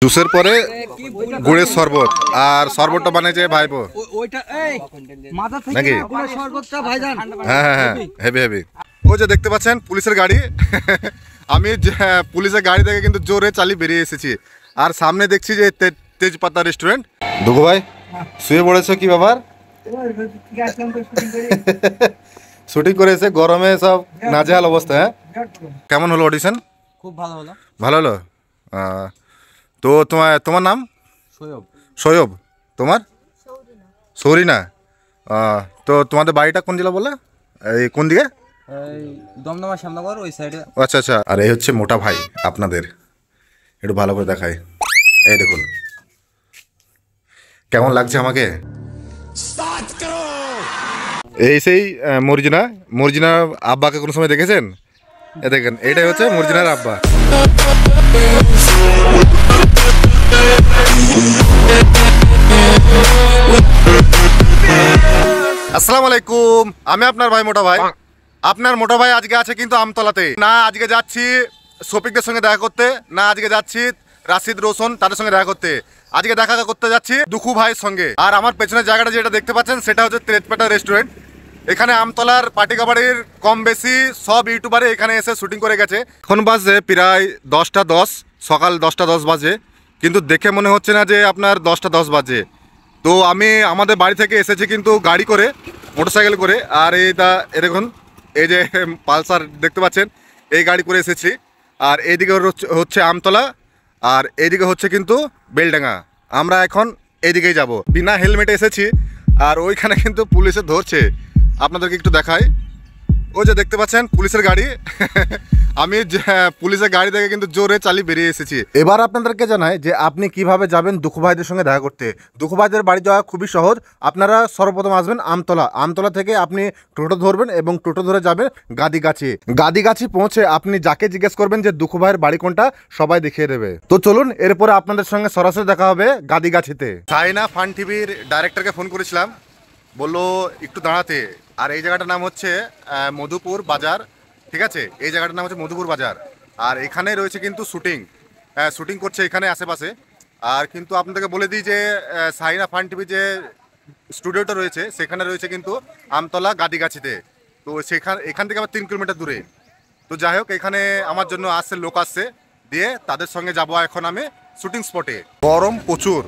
জুসের পরে গুড়ের শরবত আর শরবতটা বানিয়েছে ভাইপো নাকি? হ্যাঁ হ্যাঁ হ্যাঁ, হেভি হেভি। ওই যে দেখতে পাচ্ছেন পুলিশের গাড়ি। আমি পুলিশের গাড়ি থেকে কিন্তু জোরে চালিয়ে বেরিয়ে এসেছি। আর সামনে দেখছি যে তেজপাতা রেস্টুরেন্ট। দুগু ভাই শুয়ে পড়েছো, কি ব্যাপার? শুটিং করে এসে গরমে সব নাজেহাল অবস্থা। হ্যাঁ, কেমন হলো অডিশন? খুব ভালো হলো। ভালো হলো। তো তোমার নাম? সৈয়ব। সৈয়ব। তোমার? সৌরিনা। তো তোমাদের বাড়িটা কোন জেলা বলে? এই কোন দিকে? এই দমদমা শ্যামনগর ওই সাইডে। আচ্ছা আচ্ছা। আর এই হচ্ছে মোটা ভাই আপনাদের, একটু ভালো করে দেখায়। এই দেখুন কেমন লাগছে আমাকে। এই সেই মর্জিনা। মর্জিনা আব্বাকে কোনো সময় দেখেছেন? এ দেখেন, এটাই হচ্ছে মর্জিনার আব্বা। আসসালামু আলাইকুম, আমি আপনার ভাই মোটা ভাই। আপনার মোটা ভাই আজকে আছে কিন্তু আমতলাতে। না আজকে যাচ্ছি শফিকদের সঙ্গে দেখা করতে, না আজকে যাচ্ছি রাশিদ রোশন তাদের সঙ্গে দেখা করতে। আজকে দেখা করতে যাচ্ছি দুখু ভাইয়ের সঙ্গে। আর আমার পেছনের জায়গাটা যেটা দেখতে পাচ্ছেন সেটা হচ্ছে তেজপাতা রেস্টুরেন্ট। এখানে আমতলার পাটিকাবাড়ির কম বেশি সব ইউটিউবারে এখানে এসে শুটিং করে গেছে। এখন বাজে প্রায় 10টা 10, সকাল 10টা 10 বাজে, কিন্তু দেখে মনে হচ্ছে না যে আপনার 10টা 10 বাজে। তো আমি আমাদের বাড়ি থেকে এসেছি কিন্তু গাড়ি করে, মোটরসাইকেল করে। আর এইটা দেখুন, এই যে পালসার দেখতে পাচ্ছেন, এই গাড়ি করে এসেছি। আর এইদিকে হচ্ছে আমতলা, আর এইদিকে হচ্ছে কিন্তু বেলডাঙ্গা। আমরা এখন এইদিকেই যাব। বিনা হেলমেটে এসেছি আর ওইখানে কিন্তু পুলিশে ধরছে। আপনাদেরকে একটু দেখাই, ওই যে দেখতে পাচ্ছেন পুলিশের গাড়ি। আমি পুলিশের গাড়ি থেকে কিন্তু জোরে চালিয়ে বেরিয়ে এসেছি। এবার আপনাদেরকে জানাই যে আপনি কিভাবে যাবেন দুখু ভাইদের সঙ্গে দেখা করতে। দুখু ভাইদের বাড়ি যাওয়া খুবই সহজ। আপনারা সর্বপ্রথম আসবেন আমতলা। আমতলা থেকে আপনি টোটো ধরবেন এবং টোটো ধরে যাবেন গাদিগাছি। গাদিগাছি পৌঁছে আপনি যাকে জিজ্ঞেস করবেন যে দুখু ভাইয়ের বাড়ি কোনটা, সবাই দেখিয়ে দেবে। তো চলুন, এরপরে আপনাদের সঙ্গে সরাসরি দেখা হবে গাদিগাছিতে। সাইনা ফান টিভির ডাইরেক্টরকে ফোন করেছিলাম, বললো একটু দাঁড়াতে। আর এই জায়গাটার নাম হচ্ছে মধুপুর বাজার, ঠিক আছে? এই জায়গাটার নাম হচ্ছে মধুপুর বাজার। আর এখানে রয়েছে কিন্তু শুটিং করছে এখানে আশেপাশে। আর কিন্তু আপনাদেরকে বলে দিই যে সাইনা ফান টিভি যে স্টুডিওটা রয়েছে সেখানে রয়েছে কিন্তু আমতলা গাদিগাছিতে। তো এখান থেকে আবার 3 কিলোমিটার দূরে। তো যাই হোক, এখানে আমার জন্য লোক আসছে, দিয়ে তাদের সঙ্গে যাবো এখন আমি শুটিং স্পটে। গরম প্রচুর,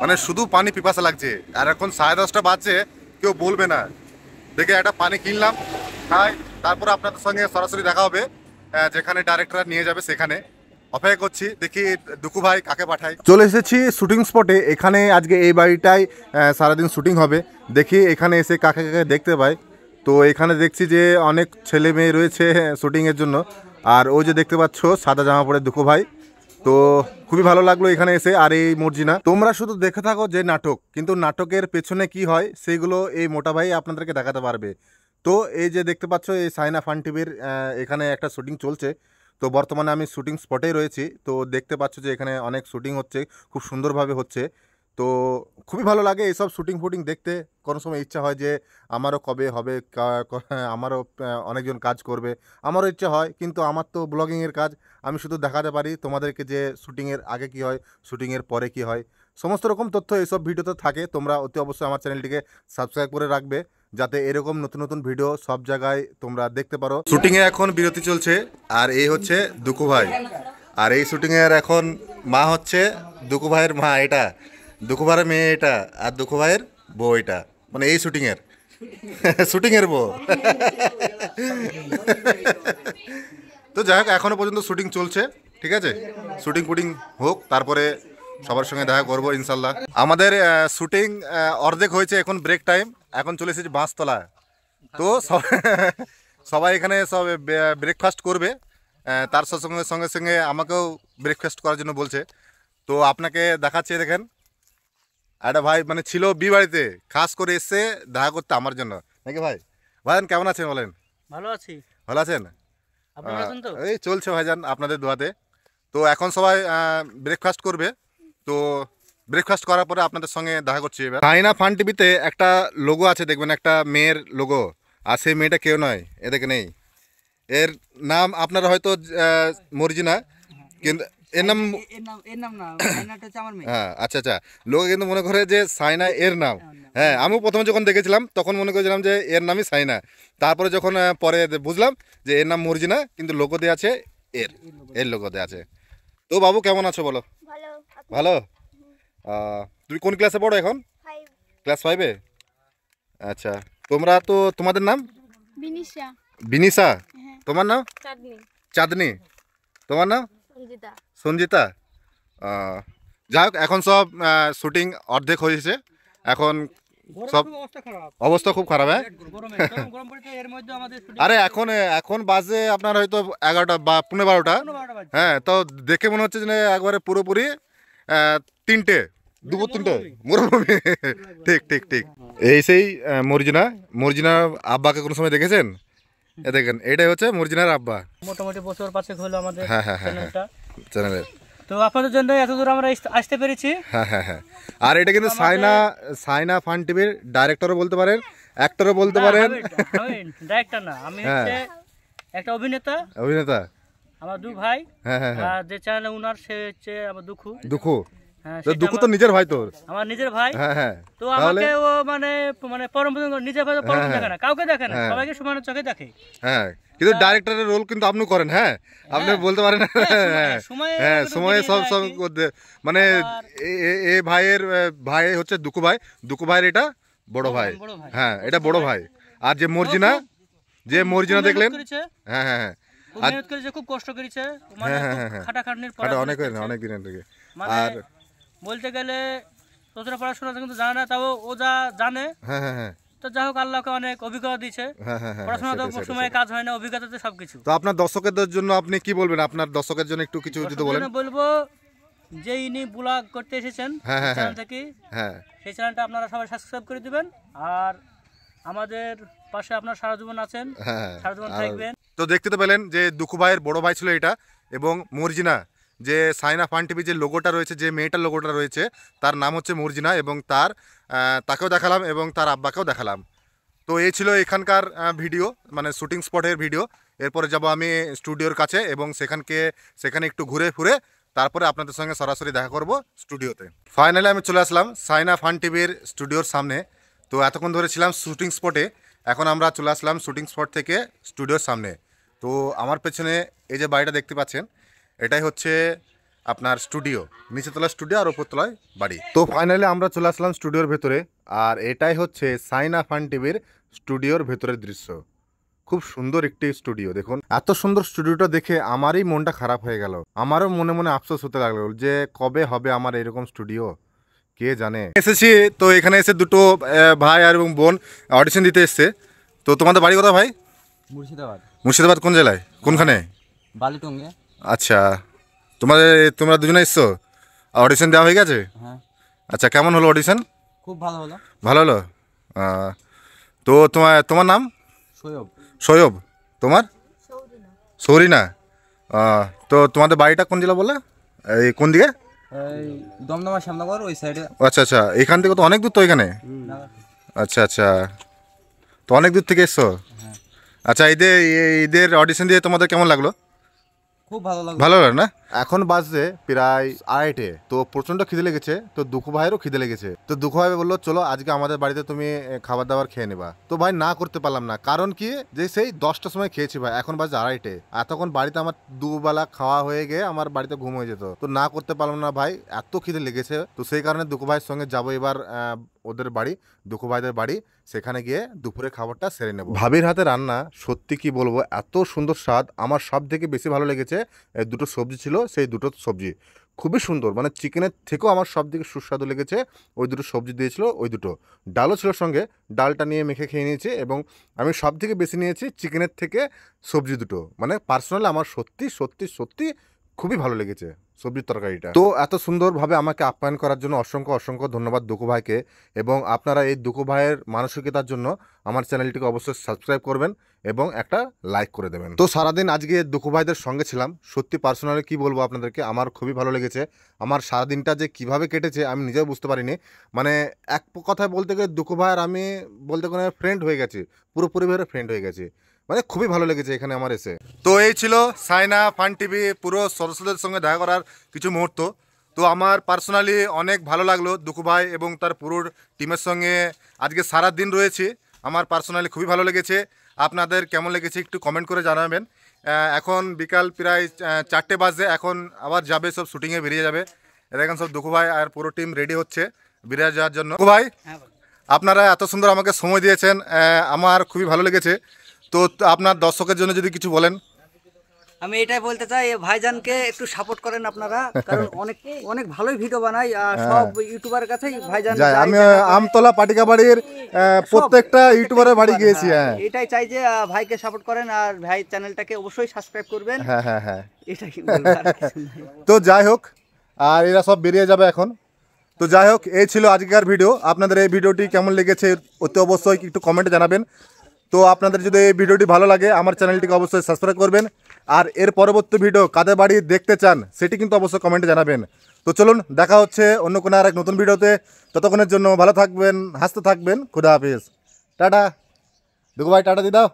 মানে শুধু পানি পিপাসা লাগছে। আর এখন 10:30 বাজছে, কেউ বলবে না। দেখে একটা পানি কিনলাম, খাই, তারপরে আপনাদের সঙ্গে সরাসরি দেখা হবে যেখানে ডাইরেক্টর নিয়ে যাবে সেখানে। অপেক্ষা করছি, দেখি দুকু ভাই কাকে পাঠাই। চলে এসেছি শুটিং স্পটে। এখানে আজকে এই বাড়িটাই সারাদিন শুটিং হবে। দেখি এখানে এসে কাকে কাকে দেখতে পাই। তো এখানে দেখছি যে অনেক ছেলে মেয়ে রয়েছে শুটিংয়ের জন্য। আর ওই যে দেখতে পাচ্ছ সাদা জামা পরে দুকু ভাই। তো খুবই ভালো লাগলো এখানে এসে। আর এই মর্জিনা, তোমরা শুধু দেখে থাকো যে নাটক, কিন্তু নাটকের পেছনে কি হয় সেইগুলো এই মোটা ভাই আপনাদেরকে দেখাতে পারবে। তো এই যে দেখতে পাচ্ছ এই সাইনা ফান টিভির এখানে একটা শুটিং চলছে। তো বর্তমানে আমি শুটিং স্পটেই রয়েছি। তো দেখতে পাচ্ছ যে এখানে অনেক শুটিং হচ্ছে, খুব সুন্দরভাবে হচ্ছে। তো খুবই ভালো লাগে এইসব শুটিং ফুটিং দেখতে। কোনো সময় ইচ্ছা হয় যে আমারও কবে হবে, আমারও অনেকজন কাজ করবে, আমারও ইচ্ছা হয়। কিন্তু আমার তো ব্লগিংয়ের কাজ, আমি শুধু দেখাতে পারি তোমাদেরকে যে শুটিংয়ের আগে কি হয়, শুটিংয়ের পরে কি হয়, সমস্ত রকম তথ্য এইসব ভিডিওতে থাকে। তোমরা অতি অবশ্যই আমার চ্যানেলটিকে সাবস্ক্রাইব করে রাখবে, যাতে এরকম নতুন নতুন ভিডিও সব জায়গায় তোমরা দেখতে পারো। শুটিংয়ে এখন বিরতি চলছে। আর এই হচ্ছে দুকু ভাই। আর এই শুটিংয়ের এখন মা হচ্ছে দুকু ভাইয়ের মা, এটা দুকু ভাইয়ের মেয়ে, এটা আর দুকু ভাইয়ের বউ, এটা মানে এই শুটিংয়ের বউ। তো যাই হোক, এখনো পর্যন্ত শুটিং চলছে, ঠিক আছে? শুটিং ফুটিং হোক, তারপরে সবার সঙ্গে দেখা করবো ইনশাল্লাহ। আমাদের শুটিং অর্ধেক হয়েছে, এখন ব্রেক টাইম। এখন চলে এসেছি বাঁশতলা। তো সবাই এখানে সব ব্রেকফাস্ট করবে। তার সঙ্গে সঙ্গে সঙ্গে আমাকেও ব্রেকফাস্ট করার জন্য বলছে। তো আপনাকে দেখাচ্ছে, দেখেন একটা ভাই মানে ছিল বিবাড়িতে, খাস করে এসছে দেখা করতে আমার জন্য, নাকি ভাই? ভাইজান কেমন আছেন বলেন? ভালো আছি। ভালো আছেন? আপনি আছেন তো? এই চলছে ভাইজান আপনাদের দোয়াতে। তো এখন সবাই ব্রেকফাস্ট করবে। তো ব্রেকফাস্ট করার পরে আপনাদের সঙ্গে দেখা করছি। এবার সাইনা ফান টিভিতে একটা লোগো আছে, দেখবেন একটা মেয়ের লোগো। আর সেই মেয়েটা কেউ নয়, এদিকে নেই। এর নাম আপনারা হয়তো মর্জিনা, এর নাম এর নাম না, সাইনাটা হচ্ছে আমার মেয়ে। হ্যাঁ, আচ্ছা আচ্ছা, লোকে কিন্তু মনে করে যে সাইনা এর নাম। হ্যাঁ, আমিও প্রথমে যখন দেখেছিলাম তখন মনে করেছিলাম যে এর নামই সাইনা। তারপরে যখন পরে বুঝলাম যে এর নাম মর্জিনা, কিন্তু লোগো দেওয়া আছে এর, এর লোগো দেওয়া আছে। তো বাবু কেমন আছো বলো? ভালো। ভালো। তুমি কোন ক্লাসে পড়ো এখন? 5 ক্লাস 5-এ? আচ্ছা, তোমরা তো, তোমাদের নাম? বিনিশা। বিনিশা। হ্যাঁ। তোমার নাম? চাঁদনি। চাঁদনি। তোমার নাম? সঞ্জিতা। সঞ্জিতা। যাই হোক, এখন সব শুটিং অর্ধেক হয়েছে, এখন সব অবস্থা খারাপ, অবস্থা খুব খারাপ। হ্যাঁ, গরমে গরম পড়েছে, এর মধ্যে আমাদের আরে এখন এখন বাজে আপনার হয়তো 11টা বা 11:15। 12টা বাজে। হ্যাঁ, তো দেখে মনে হচ্ছে যে একবারে পুরোপুরি 3টে, দুপুর 3টে মরুভূমি। ঠিক ঠিক ঠিক। এই সেই মর্জিনা। মর্জিনার আব্বাকে কোনো সময় দেখেছেন? এ দেখেন, এটাই হচ্ছে মর্জিনার আব্বা। মোটামুটি বছর 5 হলো আমাদের হ্যাঁ হ্যাঁ হ্যাঁ চ্যানেলটা। চ্যানেলের। তো আপনাদের জন্য এতদূর আমরা আসতে পেরেছি। হ্যাঁ হ্যাঁ হ্যাঁ। আর এটা কিন্তু সাইনা ফান টিভির ডাইরেক্টরও বলতে পারেন, অ্যাক্টরও বলতে পারেন। আমি ডাইরেক্টর না, আমি হচ্ছে একটা অভিনেতা। অভিনেতা। আমার 2 ভাই, হ্যাঁ হ্যাঁ হ্যাঁ। আর যে চ্যানেল ওনার সে হচ্ছে আমার দুঃখু। দুঃখু। হ্যাঁ, তো সেটা দুঃখু তো নিজের ভাই তোর। আমার নিজের ভাই। হ্যাঁ হ্যাঁ। তো আমাকে ও মানে মানে পরম নিজের ভাই পরম দেখে না, কাউকে দেখে না, হ্যাঁ। সবাইকে সমান চোখে দেখে। হ্যাঁ, কিন্তু ডাইরেক্টরের রোল কিন্তু আপনি করেন। হ্যাঁ, আপনি বলতে পারেন। হ্যাঁ হ্যাঁ, সময়ে সব সব মানে এ ভাইয়ের ভাই হচ্ছে দুঃখু ভাই, দুঃখু ভাইয়ের এটা বড় ভাই। হ্যাঁ, এটা বড় ভাই। আর যে মর্জিনা, যে মর্জিনা দেখলেন, হ্যাঁ হ্যাঁ হ্যাঁ, খুব মেহনত করেছে, খুব কষ্ট করেছে, মানে হ্যাঁ, হ্যাঁ, হ্যাঁ। খাটাখাটনির পর এটা অনেক দিনের থেকে। মানে আর বলতে গেলে ততটা পড়াশোনা কিন্তু জানে না, তাও ও যা জানে। হ্যাঁ হ্যাঁ হ্যাঁ তো যাই হোক, আল্লাহকে অনেক অভিজ্ঞতা দিয়েছে। হ্যাঁ হ্যাঁ হ্যাঁ, পড়াশোনা তো সেটাই, সময় সেটাই। কাজ হয় না, অভিজ্ঞতাতে সবকিছু। তো আপনার দর্শকদের জন্য আপনি কি বলবেন? আপনার দর্শকের জন্য একটু কিছু যদি বলেন। দর্শকদের বলবো যে ইনি ব্লগ করতে এসেছেন হ্যাঁ, হ্যাঁ, চ্যানেল থেকে, হ্যাঁ সেই চ্যানেলটা আপনারা সবাই সাবস্ক্রাইব করে দিবেন। আর আমাদের পাশে আপনার সারা জীবন আছেন, হ্যাঁ। সারা জীবন আর থাকবেন। তো দেখতে তো পেলেন যে দুঃখু ভাইয়ের বড় ভাই ছিল এটা, এবং মর্জিনা, যে সাইনা ফান টিভি যে লোগোটা রয়েছে, যে মেয়েটার লোগোটা রয়েছে, তার নাম হচ্ছে মর্জিনা, এবং তাকেও দেখালাম এবং তার আব্বাকেও দেখালাম। তো এই ছিল এখানকার ভিডিও, মানে শুটিং স্পটের ভিডিও। এরপরে যাব আমি স্টুডিওর কাছে, এবং সেখানে একটু ঘুরে ফুরে তারপরে আপনাদের সঙ্গে সরাসরি দেখা করব স্টুডিওতে। ফাইনালি আমি চলে আসলাম সাইনা ফান টিভির স্টুডিওর সামনে। তো এতক্ষণ ধরে ছিলাম শুটিং স্পটে, এখন আমরা চলে আসলাম শুটিং স্পট থেকে স্টুডিওর সামনে। তো আমার পেছনে এই যে বাড়িটা দেখতে পাচ্ছেন, এটাই হচ্ছে আপনার স্টুডিও, নিচেতলায় স্টুডিও আর উপরতলায় বাড়ি। তো ফাইনালি আমরা চলে আসলাম স্টুডিওর ভেতরে, আর এটাই হচ্ছে সাইনা ফান টিভির স্টুডিওর ভেতরের দৃশ্য। খুব সুন্দর একটি স্টুডিও, দেখুন এত সুন্দর স্টুডিওটা দেখে আমারই মনটা খারাপ হয়ে গেল। আমারও মনে মনে আফসোস হতে লাগলো যে কবে হবে আমার এরকম স্টুডিও, কে জানে। এসেছি তো এখানে এসে দুটো ভাই আর এবং বোন অডিশন দিতে এসছে। তো তোমাদের বাড়ি কোথায় ভাই? মুর্শিদাবাদ। মুর্শিদাবাদ কোন জেলায়, কোনখানে? বালিটঙ্গে। আচ্ছা, তোমরা দুজনে এসছো, অডিশন দেওয়া হয়ে গেছে? হ্যাঁ। আচ্ছা, কেমন হলো অডিশন? খুব ভালো হলো। ভালো হলো। তো তোমার নাম? সৈয়ব। সৈয়ব। তোমার? সৌরিনা। তো তোমাদের বাড়িটা কোন জেলা বলে, এই কোন দিকে? এই দমদমা শ্যামনগর ওই সাইডে। আচ্ছা আচ্ছা, এখান থেকে তো অনেক দূর তো এখানে। আচ্ছা আচ্ছা, তো অনেক দূর থেকে এসছো। আচ্ছা, ঈদের অডিশন দিয়ে তোমাদের কেমন লাগলো? খুব ভালো লাগলো। ভালো লাগে না? এখন বাজছে প্রায় 2:30। তো প্রচন্ড খিদে লেগেছে, তো দুঃখু ভাইয়েরও খিদে লেগেছে। তো দুঃখু ভাই বললো চলো আজকে আমাদের বাড়িতে তুমি খাবার দাবার খেয়ে নেবা। তো ভাই না করতে পারলাম না, কারণ কি যে সেই 10টার সময় খেয়েছি ভাই, এখন বাজে 2:30। এতক্ষণ বাড়িতে আমার দুবেলা খাওয়া হয়ে গিয়ে আমার বাড়িতে ঘুম হয়ে যেত। তো না করতে পারলাম না ভাই, এত খিদে লেগেছে। তো সেই কারণে দুঃখু ভাইয়ের সঙ্গে যাবো এবার ওদের বাড়ি, দুঃখু ভাইদের বাড়ি। সেখানে গিয়ে দুপুরে খাবারটা সেরে নেব। ভাবির হাতে রান্না সত্যি কি বলবো, এত সুন্দর স্বাদ। আমার সব থেকে বেশি ভালো লেগেছে দুটো সবজি ছিল, সেই দুটো সবজি খুবই সুন্দর, মানে চিকেনের থেকেও আমার সব থেকে সুস্বাদু লেগেছে ওই দুটো সবজি দিয়েছিল, ওই দুটো ডালও ছিল সঙ্গে। ডালটা নিয়ে মেখে খেয়ে নিয়েছি, এবং আমি সব থেকে বেশি নিয়েছি চিকেনের থেকে সবজি দুটো। মানে পার্সোনালি আমার সত্যি সত্যি সত্যি খুবই ভালো লেগেছে সবজির তরকারিটা। তো এত সুন্দরভাবে আমাকে আপ্যায়ন করার জন্য অসংখ্য অসংখ্য ধন্যবাদ দুঃখু ভাইকে। এবং আপনারা এই দুঃখু ভাইয়ের মানসিকতার জন্য আমার চ্যানেলটিকে অবশ্যই সাবস্ক্রাইব করবেন এবং একটা লাইক করে দেবেন। তো সারাদিন আজকে দুঃখু ভাইদের সঙ্গে ছিলাম, সত্যি পার্সোনালি কি বলবো আপনাদেরকে, আমার খুবই ভালো লেগেছে। আমার সারাদিনটা যে কিভাবে কেটেছে আমি নিজেও বুঝতে পারিনি। মানে এক কথায় বলতে গেলে দুঃখু ভাইয়ের আমি বলতে গেলে ফ্রেন্ড হয়ে গেছি, পুরোপুরিভাবে ফ্রেন্ড হয়ে গেছি। মানে খুবই ভালো লেগেছে এখানে আমার এসে। তো এই ছিল সাইনা ফান টিভি পুরো সদস্যদের সঙ্গে দেখা করার কিছু মুহূর্ত। তো আমার পার্সোনালি অনেক ভালো লাগলো দুকু ভাই এবং তার পুরো টিমের সঙ্গে আজকে সারা দিন রয়েছি। আমার পার্সোনালি খুবই ভালো লেগেছে। আপনাদের কেমন লেগেছে একটু কমেন্ট করে জানাবেন। এখন বিকাল প্রায় 4টে বাজে, এখন আবার যাবে সব শুটিংয়ে বেরিয়ে যাবে। দেখেন সব দুকু ভাই আর পুরো টিম রেডি হচ্ছে বেরিয়ে যাওয়ার জন্য। দুকু ভাই, হ্যাঁ ভাই। আপনারা এত সুন্দর আমাকে সময় দিয়েছেন, আমার খুবই ভালো লেগেছে। তো আপনার দর্শকের জন্য যদি কিছু বলেন। আমি এটাই বলতে চাই, ভাইজানকে একটু সাপোর্ট করেন আপনারা, কারণ অনেক অনেক ভালোই ভিডিও বানাই, আর সব ইউটিউবারের কাছেই ভাইজান যাই, যায়, আমি জানা যায়। আমতলা পাটিকা বাড়ির প্রত্যেকটা ইউটিউবারের বাড়ি গিয়েছি। হ্যাঁ, এটাই চাই যে ভাইকে সাপোর্ট করেন, আর ভাই চ্যানেলটাকে অবশ্যই সাবস্ক্রাইব করবেন। হ্যাঁ হ্যাঁ হ্যাঁ। এটাই বলবো, আর কিছু নাই। তো যাই হোক, আর এরা সব বেরিয়ে যাবে এখন। তো যাই হোক, এই ছিল আজকের ভিডিও। আপনাদের এই ভিডিওটি কেমন লেগেছে অতি অবশ্যই একটু কমেন্টে জানাবেন। তো আপনাদের যদি এই ভিডিওটি ভালো লাগে আমার চ্যানেলটিকে অবশ্যই সাবস্ক্রাইব করবেন। আর এর পরবর্তী ভিডিও কাদের বাড়ি দেখতে চান সেটি কিন্তু অবশ্যই কমেন্টে জানাবেন। তো চলুন, দেখা হচ্ছে অন্য কোনো আর এক নতুন ভিডিওতে। ততক্ষণের জন্য ভালো থাকবেন, হাসতে থাকবেন। খুদা হাফিজ, টাটা। দুগু ভাই টাটা দি দাও।